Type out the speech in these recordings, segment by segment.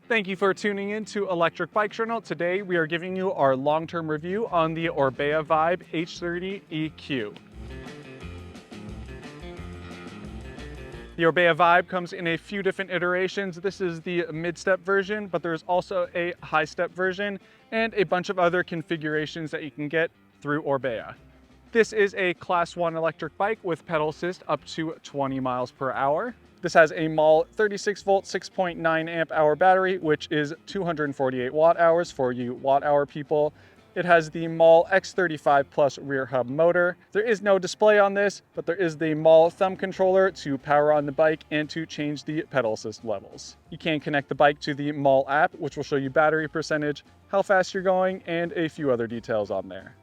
Thank you for tuning in to Electric Bike Journal. Today we are giving you our long-term review on the Orbea Vibe H30 EQ. The Orbea Vibe comes in a few different iterations. This is the mid-step version, but there's also a high-step version and a bunch of other configurations that you can get through Orbea. This is a Class 1 electric bike with pedal assist up to 20 miles per hour. This has a MAL 36 volt, 6.9 amp hour battery, which is 248 watt hours for you watt hour people. It has the MAL X35 Plus rear hub motor. There is no display on this, but there is the MAL thumb controller to power on the bike and to change the pedal assist levels. You can connect the bike to the MAL app, which will show you battery percentage, how fast you're going, and a few other details on there.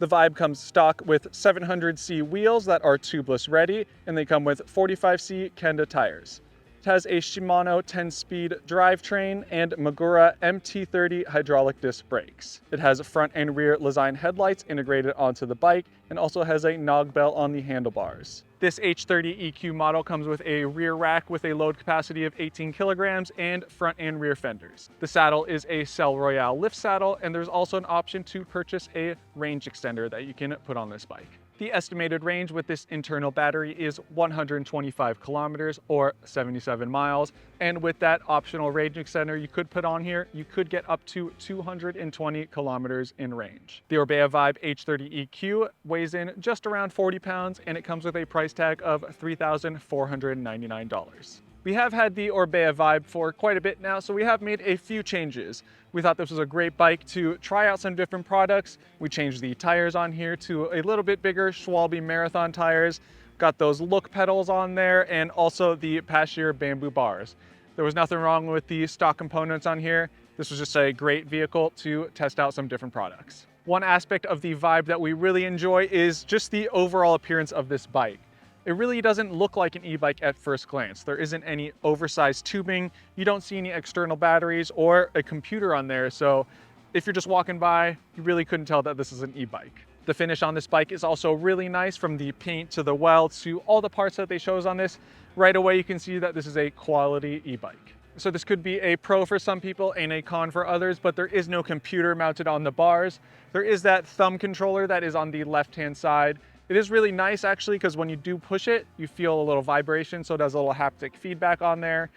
The Vibe comes stock with 700C wheels that are tubeless ready, and they come with 45C Kenda tires. It has a Shimano 10-speed drivetrain and Magura MT30 hydraulic disc brakes. It has front and rear Lezyne headlights integrated onto the bike and also has a nog bell on the handlebars. This H30 EQ model comes with a rear rack with a load capacity of 18 kilograms and front and rear fenders. The saddle is a Cell Royale lift saddle, and there's also an option to purchase a range extender that you can put on this bike. The estimated range with this internal battery is 125 kilometers or 77 miles. And with that optional range extender you could put on here, you could get up to 220 kilometers in range. The Orbea Vibe H30 EQ weighs in just around 40 pounds and it comes with a price tag of $3,499. We have had the Orbea Vibe for quite a bit now, so we have made a few changes. We thought this was a great bike to try out some different products. We changed the tires on here to a little bit bigger Schwalbe Marathon tires. Got those look pedals on there and also the Pashier bamboo bars. There was nothing wrong with the stock components on here. This was just a great vehicle to test out some different products. One aspect of the Vibe that we really enjoy is just the overall appearance of this bike. It really doesn't look like an e-bike at first glance. There isn't any oversized tubing, you don't see any external batteries or a computer on there, so if you're just walking by, you really couldn't tell that this is an e-bike. The finish on this bike is also really nice, from the paint to the weld to all the parts that they show us on this. Right away you can see that this is a quality e-bike. So this could be a pro for some people and a con for others, but there is no computer mounted on the bars. There is that thumb controller that is on the left-hand side. It is really nice actually, because when you do push it, you feel a little vibration, so it does a little haptic feedback on there.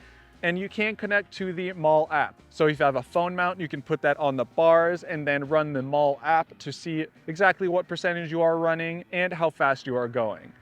And you can connect to the MAL app. So if you have a phone mount, you can put that on the bars and then run the MAL app to see exactly what percentage you are running and how fast you are going.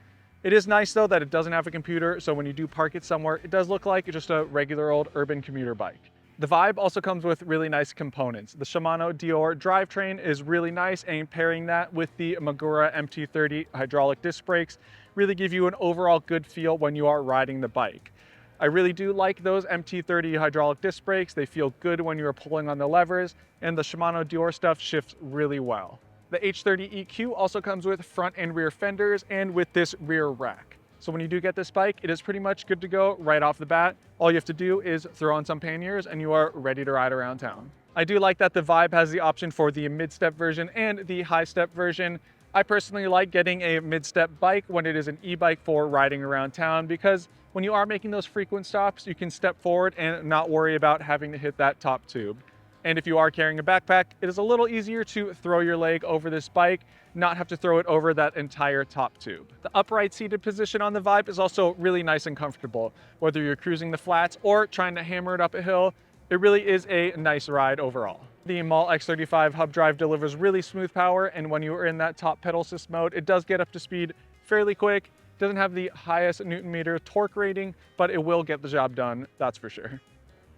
It is nice though that it doesn't have a computer, so when you do park it somewhere, it does look like just a regular old urban commuter bike. The Vibe also comes with really nice components. The Shimano Dior drivetrain is really nice, and pairing that with the Magura MT30 hydraulic disc brakes really give you an overall good feel when you are riding the bike. I really do like those MT30 hydraulic disc brakes. They feel good when you are pulling on the levers, and the Shimano Dior stuff shifts really well. The H30 EQ also comes with front and rear fenders and with this rear rack. So when you do get this bike, it is pretty much good to go right off the bat. All you have to do is throw on some panniers and you are ready to ride around town. I do like that the Vibe has the option for the mid-step version and the high-step version. I personally like getting a mid-step bike when it is an e-bike for riding around town, because when you are making those frequent stops, you can step forward and not worry about having to hit that top tube. And if you are carrying a backpack, it is a little easier to throw your leg over this bike, not have to throw it over that entire top tube. The upright seated position on the Vibe is also really nice and comfortable. Whether you're cruising the flats or trying to hammer it up a hill, it really is a nice ride overall. The MAL X35 hub drive delivers really smooth power, and when you are in that top pedal assist mode, it does get up to speed fairly quick. It doesn't have the highest Newton meter torque rating, but it will get the job done, that's for sure.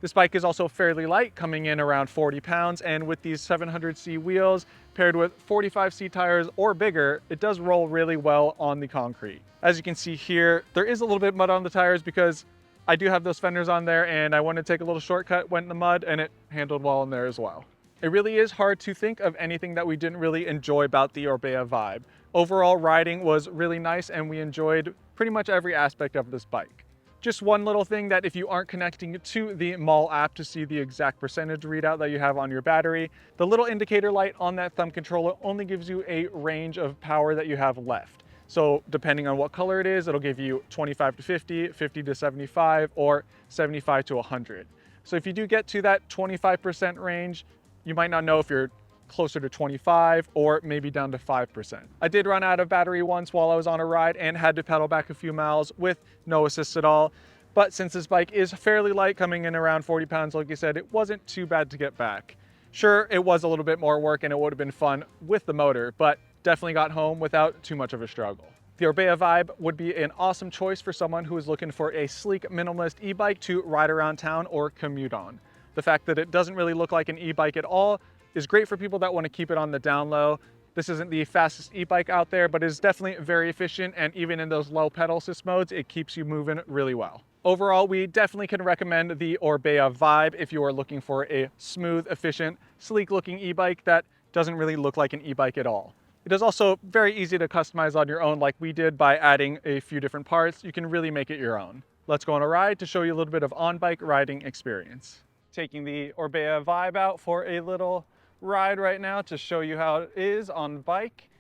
This bike is also fairly light, coming in around 40 pounds, and with these 700C wheels paired with 45C tires or bigger, it does roll really well on the concrete. As you can see here, there is a little bit of mud on the tires because I do have those fenders on there and I wanted to take a little shortcut, went in the mud, and it handled well in there as well. It really is hard to think of anything that we didn't really enjoy about the Orbea Vibe. Overall, riding was really nice and we enjoyed pretty much every aspect of this bike. Just one little thing, that if you aren't connecting to the MAL app to see the exact percentage readout that you have on your battery, the little indicator light on that thumb controller only gives you a range of power that you have left. So depending on what color it is, it'll give you 25 to 50, 50 to 75, or 75 to 100. So if you do get to that 25% range, you might not know if you're closer to 25 or maybe down to 5%. I did run out of battery once while I was on a ride and had to pedal back a few miles with no assist at all. But since this bike is fairly light, coming in around 40 pounds, like you said, it wasn't too bad to get back. Sure, it was a little bit more work and it would have been fun with the motor, but definitely got home without too much of a struggle. The Orbea Vibe would be an awesome choice for someone who is looking for a sleek, minimalist e-bike to ride around town or commute on. The fact that it doesn't really look like an e-bike at all is great for people that want to keep it on the down low. This isn't the fastest e-bike out there, but it's definitely very efficient, and even in those low pedal assist modes, it keeps you moving really well. Overall, we definitely can recommend the Orbea Vibe if you are looking for a smooth, efficient, sleek looking e-bike that doesn't really look like an e-bike at all. It is also very easy to customize on your own like we did by adding a few different parts. You can really make it your own. Let's go on a ride to show you a little bit of on-bike riding experience. Taking the Orbea Vibe out for a little ride right now to show you how it is on bike.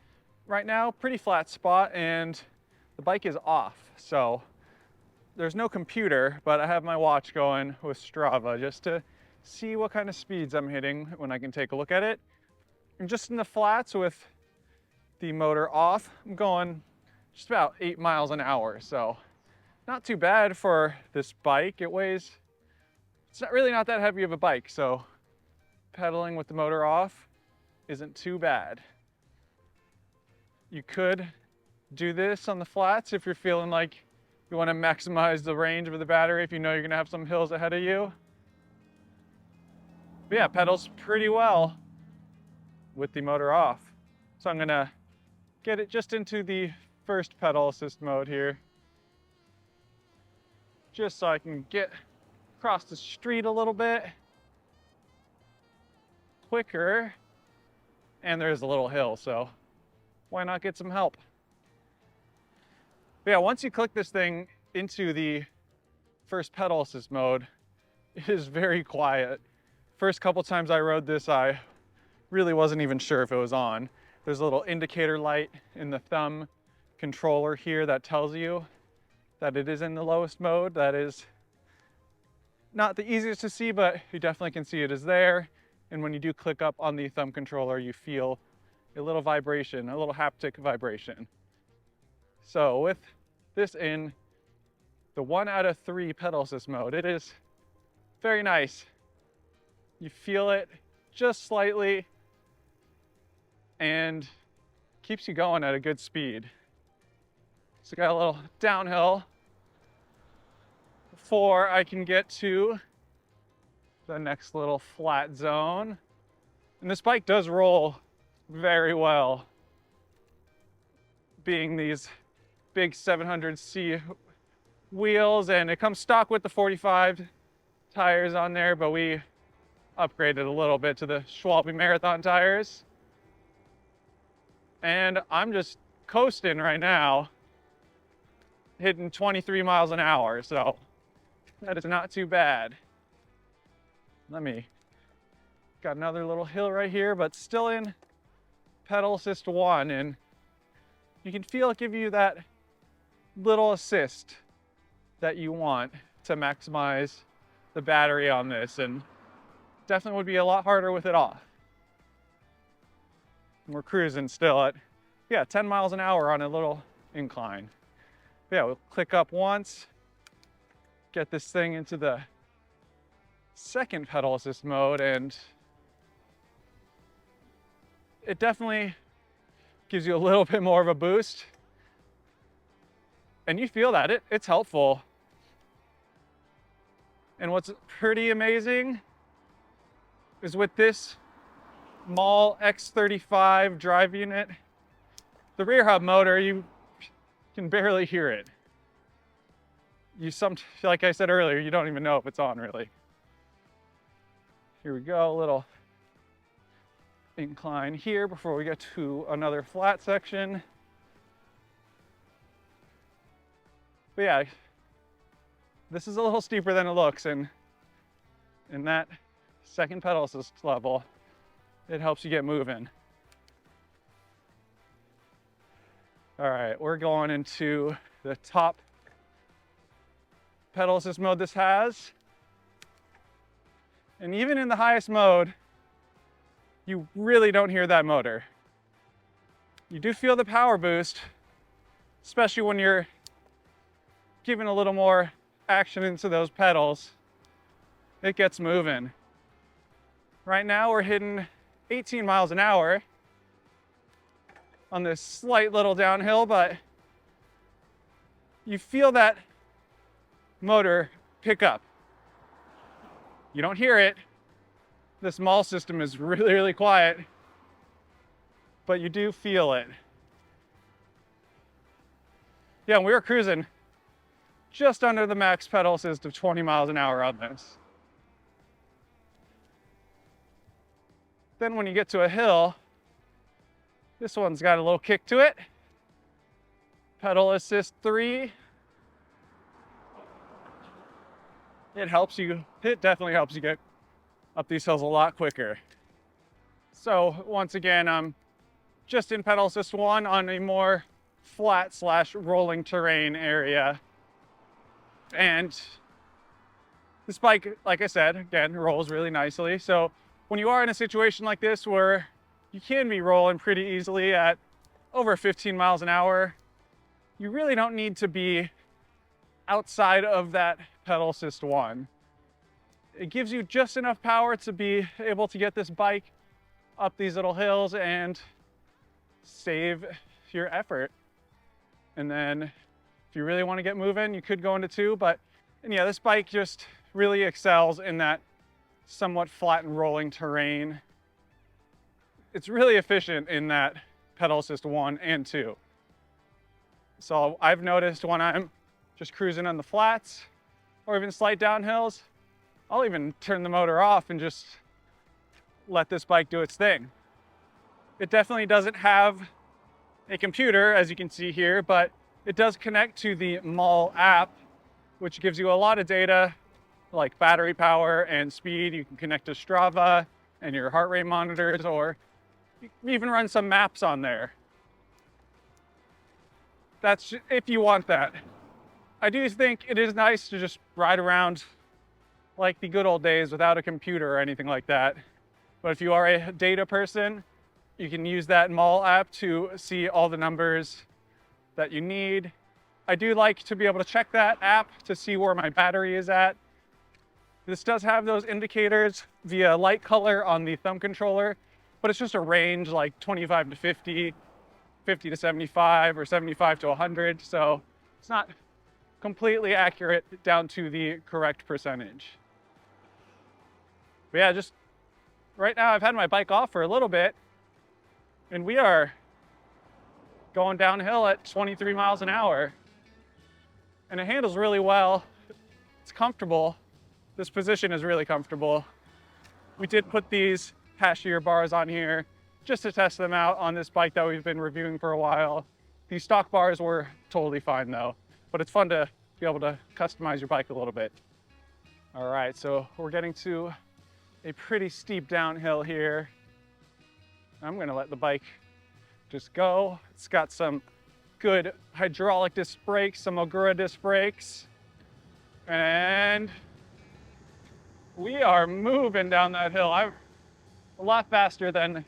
Right now, pretty flat spot and the bike is off. So there's no computer, but I have my watch going with Strava just to see what kind of speeds I'm hitting when I can take a look at it. And just in the flats with the motor off, I'm going just about 8 miles an hour. So not too bad for this bike. It's really not that heavy of a bike. So pedaling with the motor off isn't too bad. You could do this on the flats if you're feeling like you want to maximize the range of the battery if you know you're going to have some hills ahead of you. But yeah, pedals pretty well with the motor off. So I'm going to get it just into the first pedal assist mode here, just so I can get across the street a little bit quicker. And there's a little hill, so why not get some help? But yeah, once you click this thing into the first pedal assist mode, it is very quiet. First couple times I rode this, I really wasn't even sure if it was on. There's a little indicator light in the thumb controller here that tells you that it is in the lowest mode. That is not the easiest to see, but you definitely can see it is there. And when you do click up on the thumb controller, you feel a little vibration, a little haptic vibration. So with this in the 1 out of 3 pedal assist mode, it is very nice. You feel it just slightly and keeps you going at a good speed. So got a little downhill before I can get to the next little flat zone. And this bike does roll very well, being these big 700C wheels, and it comes stock with the 45 tires on there, but we upgraded a little bit to the Schwalbe Marathon tires. And I'm just coasting right now, hitting 23 miles an hour, so that is not too bad. Got another little hill right here, but still in pedal assist 1, and you can feel it give you that little assist that you want to maximize the battery on this, and definitely would be a lot harder with it off. We're cruising still at, 10 miles an hour on a little incline. Yeah, we'll click up once, get this thing into the second pedal assist mode, and it definitely gives you a little bit more of a boost. And you feel that, it's helpful. And what's pretty amazing is with this Mall X35 drive unit, the rear hub motor, you can barely hear it. Like I said earlier, you don't even know if it's on really. Here we go, a little incline here before we get to another flat section. But yeah, this is a little steeper than it looks, and in that second pedal assist level, it helps you get moving. All right, we're going into the top pedal assist mode this has. And even in the highest mode, you really don't hear that motor. You do feel the power boost, especially when you're giving a little more action into those pedals. It gets moving. Right now we're hitting 18 miles an hour on this slight little downhill, but you feel that motor pick up. You don't hear it. The small system is really, really quiet, but you do feel it. Yeah, we were cruising just under the max pedal assist of 20 miles an hour on this. Then when you get to a hill, this one's got a little kick to it. Pedal assist 3. It definitely helps you get up these hills a lot quicker. So once again, I'm just in pedal assist 1 on a more flat / rolling terrain area. And this bike, like I said, again, rolls really nicely. So when you are in a situation like this where you can be rolling pretty easily at over 15 miles an hour, you really don't need to be outside of that pedal assist 1. It gives you just enough power to be able to get this bike up these little hills and save your effort. And then if you really want to get moving, you could go into 2, and yeah, this bike just really excels in that somewhat flat and rolling terrain. It's really efficient in that pedal assist 1 and 2. So I've noticed when I'm just cruising on the flats or even slight downhills, I'll even turn the motor off and just let this bike do its thing. It definitely doesn't have a computer, as you can see here, but it does connect to the MAL app, which gives you a lot of data like battery power and speed. You can connect to Strava and your heart rate monitors, or you can even run some maps on there. That's if you want that. I do think it is nice to just ride around like the good old days without a computer or anything like that. But if you are a data person, you can use that MAL app to see all the numbers that you need. I do like to be able to check that app to see where my battery is at. This does have those indicators via light color on the thumb controller, but it's just a range like 25 to 50, 50 to 75, or 75 to 100. So it's not completely accurate down to the correct percentage. But yeah, just right now I've had my bike off for a little bit and we are going downhill at 23 miles an hour. And it handles really well. It's comfortable. This position is really comfortable. We did put these Hashier bars on here just to test them out on this bike that we've been reviewing for a while. These stock bars were totally fine though, but it's fun to be able to customize your bike a little bit. All right, so we're getting to a pretty steep downhill here. I'm gonna let the bike just go. It's got some good hydraulic disc brakes, some Orbea disc brakes, and we are moving down that hill. I'm a lot faster than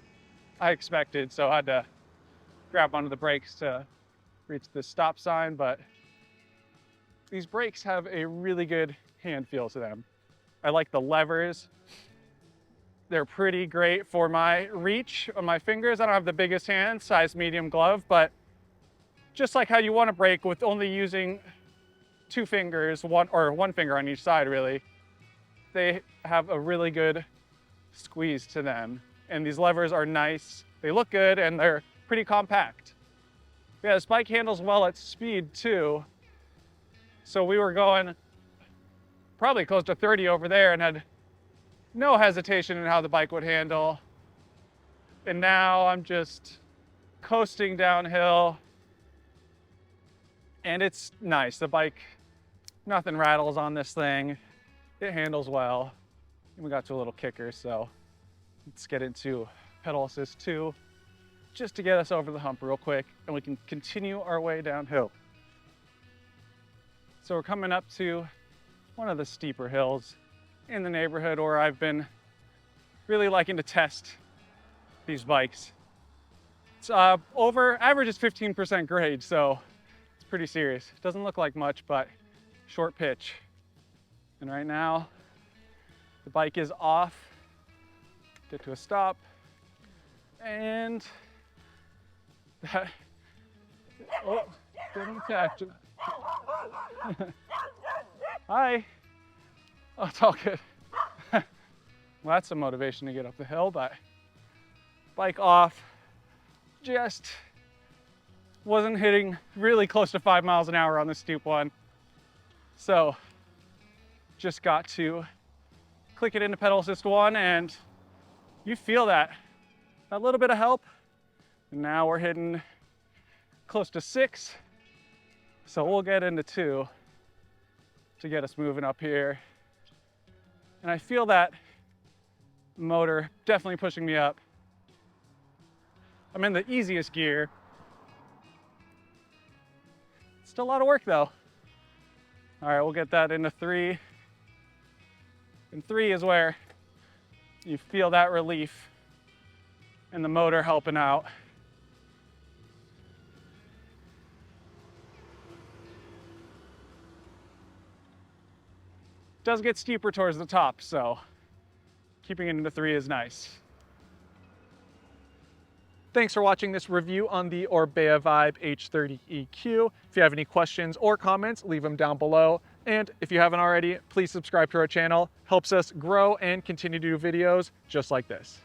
I expected, so I had to grab onto the brakes to reach the stop sign, but these brakes have a really good hand feel to them. I like the levers. They're pretty great for my reach on my fingers. I don't have the biggest hand, size medium glove, but just like how you want to brake with only using 2 fingers, one finger on each side really, they have a really good squeeze to them. And these levers are nice, they look good, and they're pretty compact. Yeah, this bike handles well at speed too. So we were going probably close to 30 over there and had no hesitation in how the bike would handle. And now I'm just coasting downhill. And it's nice. The bike, nothing rattles on this thing. It handles well. And we got to a little kicker, so let's get into pedal assist 2 just to get us over the hump real quick, and we can continue our way downhill. So we're coming up to one of the steeper hills, in the neighborhood, or I've been really liking to test these bikes. It's average is 15% grade, so it's pretty serious. Doesn't look like much, but short pitch. And right now, the bike is off. Get to a stop, and that, oh, getting attacked. Hi. Oh, it's all good. Well, that's some motivation to get up the hill, but bike off. Just wasn't hitting really close to 5 miles an hour on the steep one. So just got to click it into pedal assist 1, and you feel that little bit of help. And now we're hitting close to 6. So we'll get into 2 to get us moving up here. And I feel that motor definitely pushing me up. I'm in the easiest gear. Still a lot of work though. All right, we'll get that into 3. And 3 is where you feel that relief and the motor helping out. Does get steeper towards the top, so keeping it into 3 is nice. Thanks for watching this review on the Orbea Vibe H30 EQ. If you have any questions or comments, leave them down below. And if you haven't already, please subscribe to our channel. Helps us grow and continue to do videos just like this.